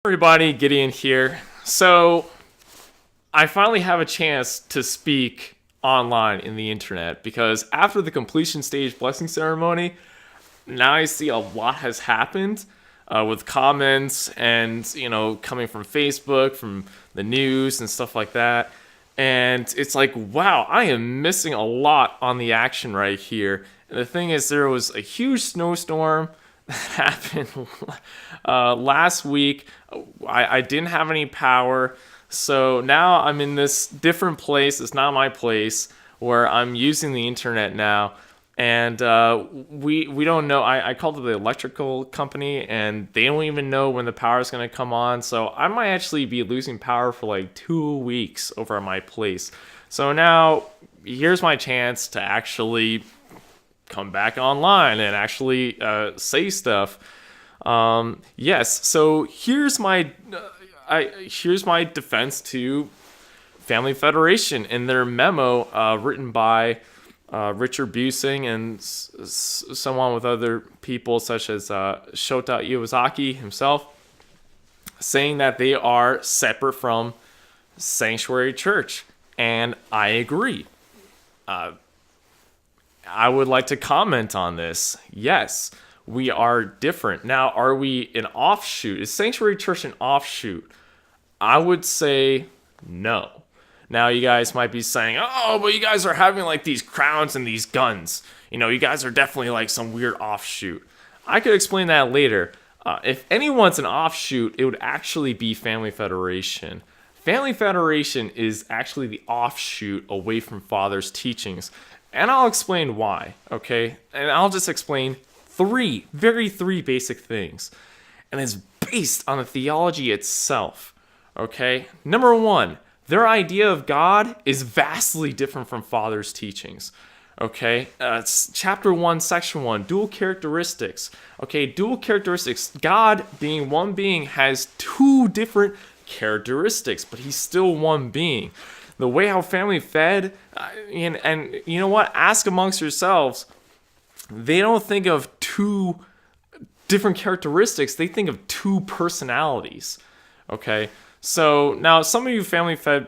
Everybody, Gideon here. So, I finally have a chance to speak online in the internet because after the completion stage blessing ceremony, now I see a lot has happened with comments and, coming from Facebook, from the news and stuff like that. And it's like, wow, I am missing a lot on the action right here. And the thing is, there was a huge snowstorm that happened last week. I didn't have any power, so now I'm in this different place. It's not my place where I'm using the internet now, and we don't know. I called the electrical company, and they don't even know when the power is going to come on. So I might actually be losing power for like 2 weeks over at my place. So now here's my chance to actually come back online and actually say stuff. Yes, so here's my defense to Family Federation in their memo written by Richard Busing and someone with other people such as Shota Iwazaki himself, saying that they are separate from Sanctuary Church, and I agree. I would like to comment on this. Yes, we are different. Now, are we an offshoot? Is Sanctuary Church an offshoot? I would say no. Now, you guys might be saying, oh, but you guys are having like these crowns and these guns. You guys are definitely like some weird offshoot. I could explain that later. If anyone's an offshoot, it would actually be Family Federation. Family Federation is actually the offshoot away from Father's teachings. And I'll explain why, okay? And I'll just explain three basic things. And it's based on the theology itself, okay? Number one, their idea of God is vastly different from Father's teachings, okay? It's chapter 1, section 1, dual characteristics. Okay, dual characteristics. God, being one being, has two different characteristics, but he's still one being. The way how family fed, and you know what? Ask amongst yourselves. They don't think of two different characteristics. They think of two personalities. Okay? So now some of you family fed,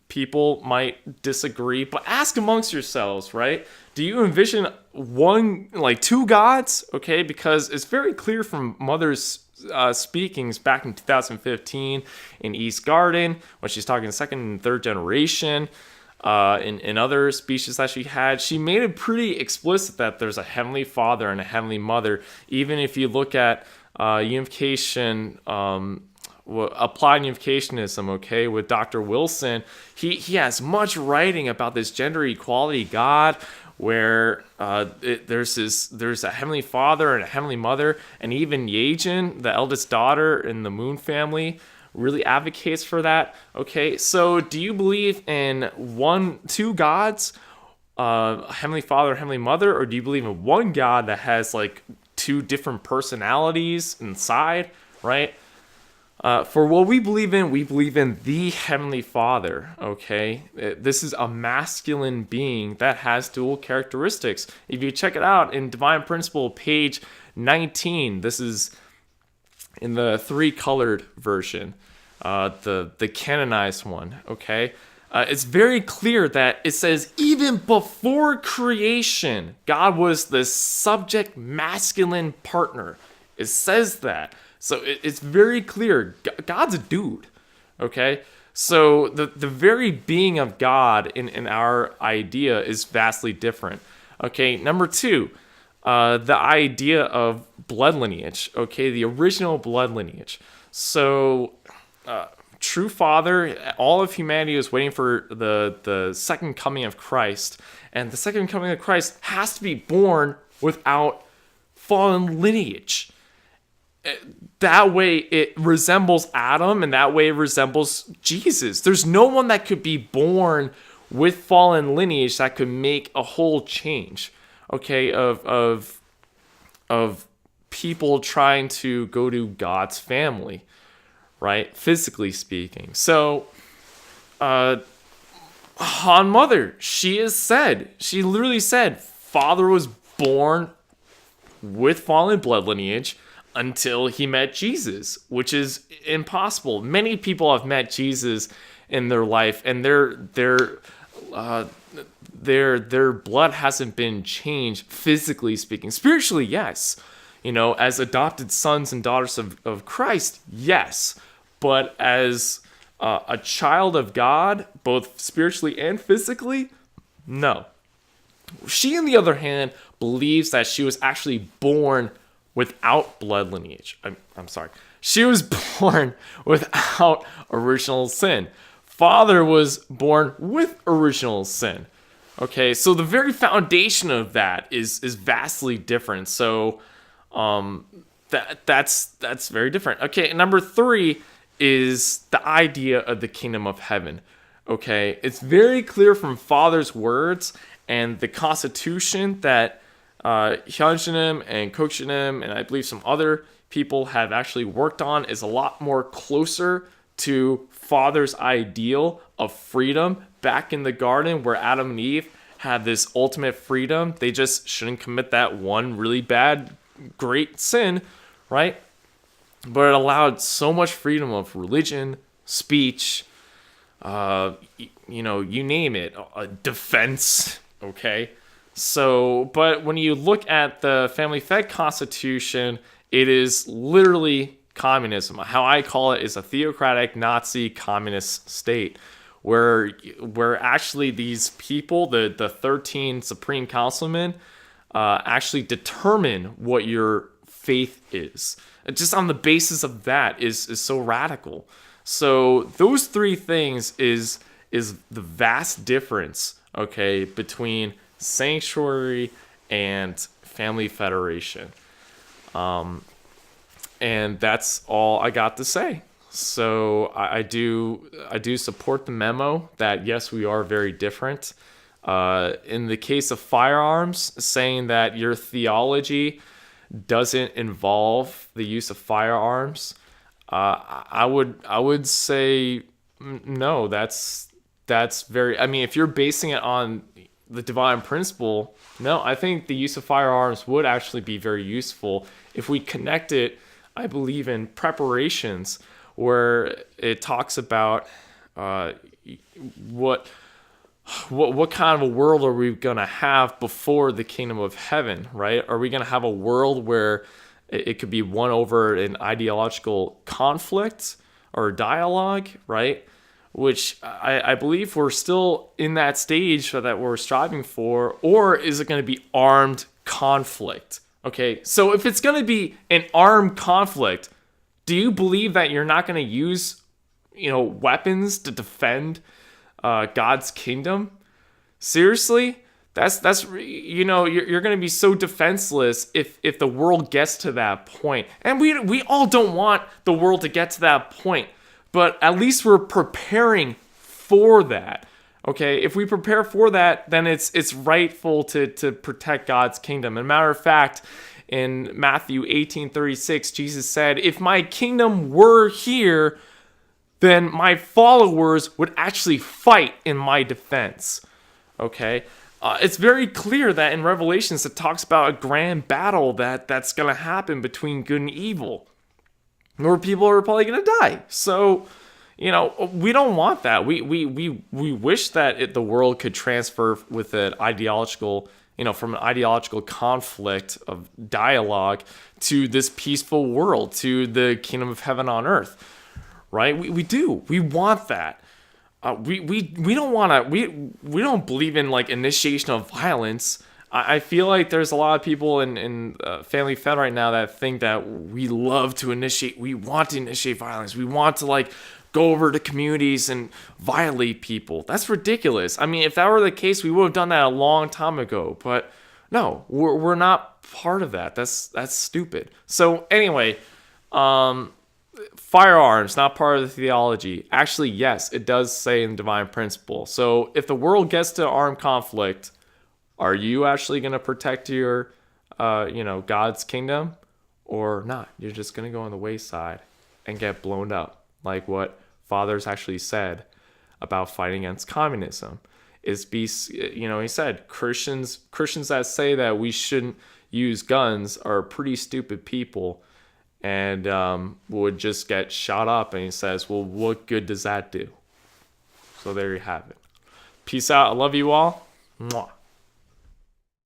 people might disagree, but ask amongst yourselves, right? Do you envision two gods? Okay? Because it's very clear from Mother's speakings back in 2015 in East Garden when she's talking second and third generation, in other speeches that she made it pretty explicit that there's a heavenly Father and a heavenly Mother. Even if you look at Unification, applied Unificationism, okay, with Dr. Wilson, he has much writing about this gender equality God, where there's a heavenly Father and a heavenly Mother, and even Yejin, the eldest daughter in the Moon family, really advocates for that. Okay, so do you believe in two gods, heavenly Father, heavenly Mother, or do you believe in one God that has like two different personalities inside, right? For what we believe in the Heavenly Father, okay? This is a masculine being that has dual characteristics. If you check it out in Divine Principle, page 19, this is in the three-colored version, the canonized one, okay? It's very clear that it says, even before creation, God was the subject masculine partner. It says that. So it's very clear. God's a dude, okay? So the very being of God in our idea is vastly different. Okay, number two, the idea of blood lineage, okay? The original blood lineage. So true Father, all of humanity is waiting for the second coming of Christ. And the second coming of Christ has to be born without fallen lineage. That way it resembles Adam, and that way it resembles Jesus. There's no one that could be born with fallen lineage that could make a whole change, okay, of people trying to go to God's family, right, physically speaking. So Han Mother, she literally said, Father was born with fallen blood lineage. until he met Jesus, which is impossible. Many people have met Jesus in their life, and uh, their blood hasn't been changed physically speaking. Spiritually, yes. As adopted sons and daughters of Christ, yes. But as a child of God, both spiritually and physically, no. She, on the other hand, believes that she was actually born without blood lineage. I'm sorry. She was born without original sin. Father was born with original sin. Okay, so the very foundation of that is vastly different. So that's very different. Okay, number 3 is the idea of the kingdom of heaven. Okay, it's very clear from Father's words and the Constitution that Hyunjinim and Kokshinim and I believe some other people have actually worked on is a lot more closer to Father's ideal of freedom back in the garden where Adam and Eve had this ultimate freedom. They just shouldn't commit that one really bad, great sin, right? But it allowed so much freedom of religion, speech, you name it, defense, okay? So, but when you look at the family-fed constitution, it is literally communism. How I call it is a theocratic Nazi communist state where actually these people, the 13 supreme councilmen, actually determine what your faith is. Just on the basis of that is so radical. So those 3 things is the vast difference, okay, between sanctuary and family federation. And that's all I got to say. So I do support the memo that yes, we are very different. In the case of firearms, saying that your theology doesn't involve the use of firearms, I would say no. That's very. I mean, if you're basing it on the divine principle, no, I think the use of firearms would actually be very useful if we connect it. I believe in preparations where it talks about what kind of a world are we going to have before the kingdom of heaven, right? Are we going to have a world where it could be won over an ideological conflict or dialogue, right? Which I believe we're still in that stage that we're striving for, or is it going to be armed conflict? Okay, so if it's going to be an armed conflict, do you believe that you're not going to use, weapons to defend God's kingdom? Seriously? That's you're going to be so defenseless if the world gets to that point. And we all don't want the world to get to that point, but at least we're preparing for that. Okay, if we prepare for that, then it's rightful to protect God's kingdom. As a matter of fact, in Matthew 18:36, Jesus said, "If my kingdom were here, then my followers would actually fight in my defense." Okay, it's very clear that in Revelations it talks about a grand battle that's going to happen between good and evil, where people are probably going to die. So, we don't want that. We wish that the world could transfer with an ideological, from an ideological conflict of dialogue to this peaceful world, to the kingdom of heaven on earth, right? We do. We want that. We don't want to. We don't believe in like initiation of violence. I feel like there's a lot of people in Family Fed right now that think that we want to initiate violence. We want to like go over to communities and violate people. That's ridiculous. I mean, if that were the case, we would have done that a long time ago. But no, we're not part of that. That's stupid. So anyway, firearms, not part of the theology. Actually, yes, it does say in divine principle. So if the world gets to armed conflict, are you actually going to protect your, God's kingdom or not? You're just going to go on the wayside and get blown up. Like what Father's actually said about fighting against communism he said Christians that say that we shouldn't use guns are pretty stupid people, and would just get shot up. And he says, well, what good does that do? So there you have it. Peace out. I love you all. Mwah.